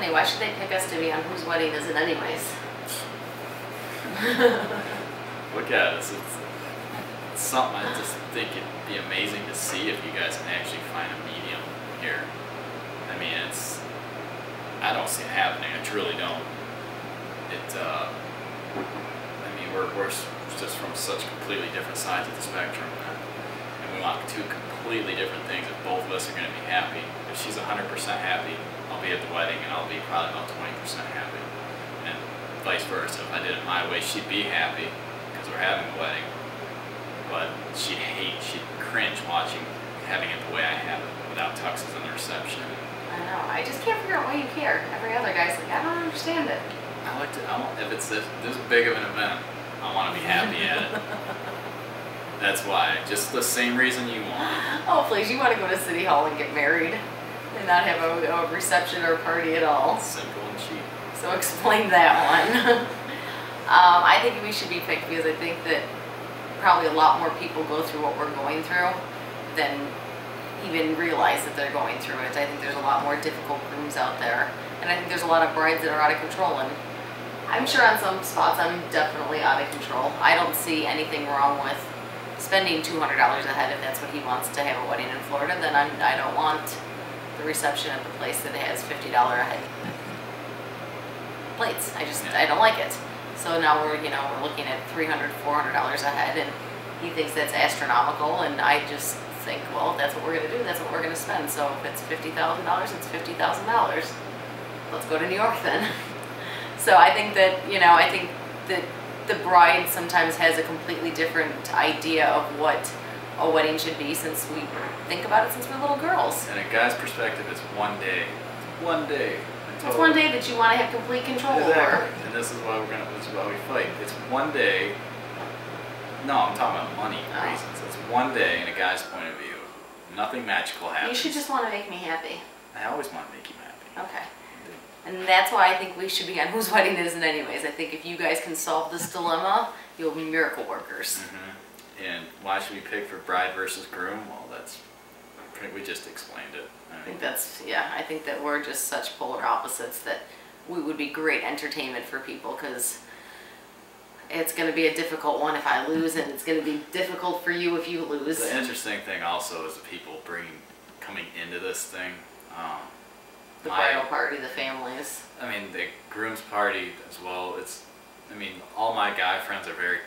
Honey, why should they pick us to be on whose wedding is it anyways? Look at us. It's something I just think it'd be amazing to see if you guys can actually find a medium here. I mean, I don't see it happening. I truly don't. I mean, we're just from such completely different sides of the spectrum, and we want two completely different things. If both of us are going to be happy, if she's 100% happy, I'll be at the wedding, and I'll be probably about 20% happy, and vice versa. If I did it my way, she'd be happy because we're having a wedding, but she'd cringe watching having it the way I have it without tuxes in the reception. I know. I just can't figure out why you care. Every other guy's like, I don't understand it. If it's this big of an event, I want to be happy at it. That's why. Just the same reason you want. Oh, please, you want to go to City Hall and get married and not have a reception or party at all. Simple and cheap. So explain that one. I think we should be picked because I think that probably a lot more people go through what we're going through than even realize that they're going through it. I think there's a lot more difficult grooms out there. And I think there's a lot of brides that are out of control. And I'm sure on some spots I'm definitely out of control. I don't see anything wrong with spending $200 a head if that's what he wants to have a wedding in Florida. Then I don't want the reception at the place that has $50 a head plates. I don't like it. So now we're looking at $300, $400 a head, and he thinks that's astronomical, and I just think, well, that's what we're going to do. That's what we're going to spend. So if it's $50,000, it's $50,000. Let's go to New York then. So I think that the bride sometimes has a completely different idea of what a wedding should be, since we think about it since we're little girls. And a guy's perspective, it's one day. It's one day. It's one day that you want to have complete control over. And this is why we fight. It's one day. No, I'm talking about money reasons. It's one day in a guy's point of view. Nothing magical happens. You should just want to make me happy. I always want to make you happy. Okay. And that's why I think we should be on whose wedding it isn't anyways. I think if you guys can solve this dilemma, you'll be miracle workers. Mm-hmm. And why should we pick for bride versus groom? Well, we just explained it. I think that we're just such polar opposites that we would be great entertainment for people, because it's going to be a difficult one if I lose, and it's going to be difficult for you if you lose. The interesting thing also is the people coming into this thing. The bridal party, the families. I mean, the groom's party as well. All my guy friends are very